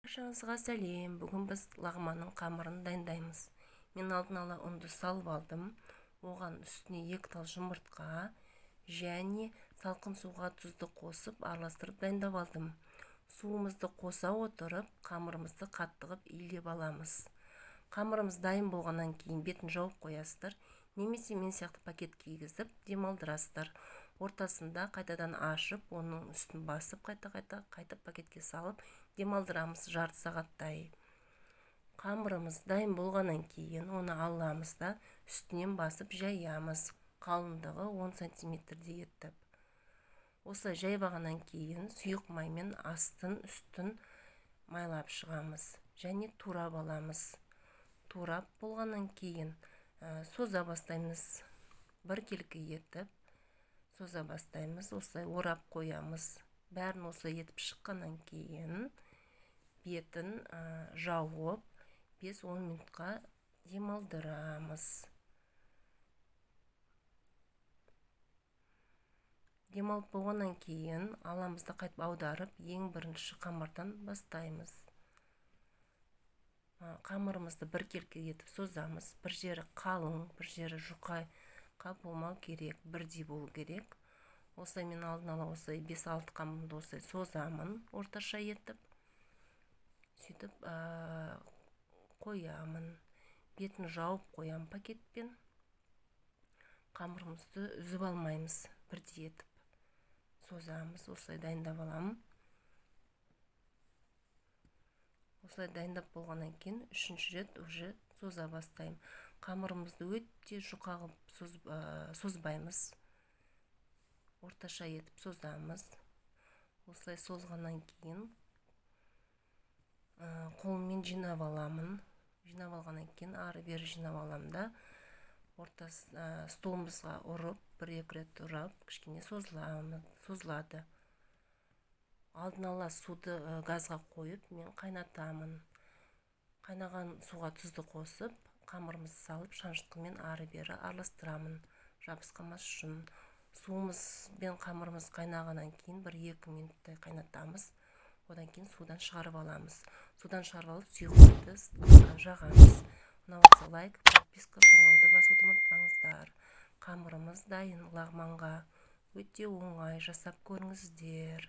Баршаңызға сәлем. Бүгін біз лағманның қамырын дайындаймыз. Мен алдын ала ұнды салып алдым. Оған үстіне 2 тал жұмыртқа және салқын суға тұзды қосып араластырып дайындап алдым. Суымызды қоса отырып, қамырымызды қаттығып илеп аламыз. Қамырымыз дайын болғаннан кейін бетін жауып қоясыздар, немесе мен сияқты пакет кигізіп демалдырасыздар. Ортасында қайтадан ашып, оның үстін басып, қайта пакетке салып демалдырамыз жарты сағаттай. Қамырымыз дайын болғаннан кейін оны аламыз да үстінен басып жаямыз. Қалыңдығы 10 сантиметрдей етіп. Осылай жайбағаннан кейін сұйық маймен астын үстін майлап шығамыз және турап аламыз. Турап болғаннан кейін соза бастаймыз. Біркелкі етіп соза бастаймыз. Осылай орап қоямыз. Бәрін осылай етіп шыққаннан кейін бетін жауып 5-10 минутқа демалдырамыз. Демалып болғаннан кейін аламызды қайтып аударып, ең бірінші қамырдан бастаймыз. Қамырымызды біркелкі етіп созамыз. Бір жері қалың, бір жері жұқайқа болмау керек, бірдей болу керек. Осылай мен алдын ала осылай 5-6 қамырымды осылай созамын, орташа етіп. Сөйтіп қоямын. Бетін жауып қоям пакетпен. Қамырымызды үзіп алмаймыз, бірдей етіп созамыз. Осылай дайындап аламын. Осылай дайындап болғаннан кейін үшінші рет уже соза бастаймын. Қамырымызды өте жұқа қылып созбаймыз. Орташа етіп созамыз. Осылай созғаннан кейін қолыммен жинап аламын. Жинап алғаннан кейін ары-бері жинап аламын да столымызға ұрып, 1-2 рет ұрап, кішкене созылады. Алдын ала суды газға қойып, мен қайнатамын. Қайнаған суға тұзды қосып, қамырымызды салып, шанышқымен ары-бері араластырамын, жабысқанмас үшін. Суымыз бен қамырымыз қайнағаннан кейін 1-2 минуттай қайнатамыз. Одан кейін судан шығарып аламыз. Судан шығарып алып, сұйық майды жағамыз. Ұнаса лайк, подписка, қоңырауды басуды ұмытпаңыздар. Қамырымыз дайын лағманға. Өте оңай, жасап көріңіздер.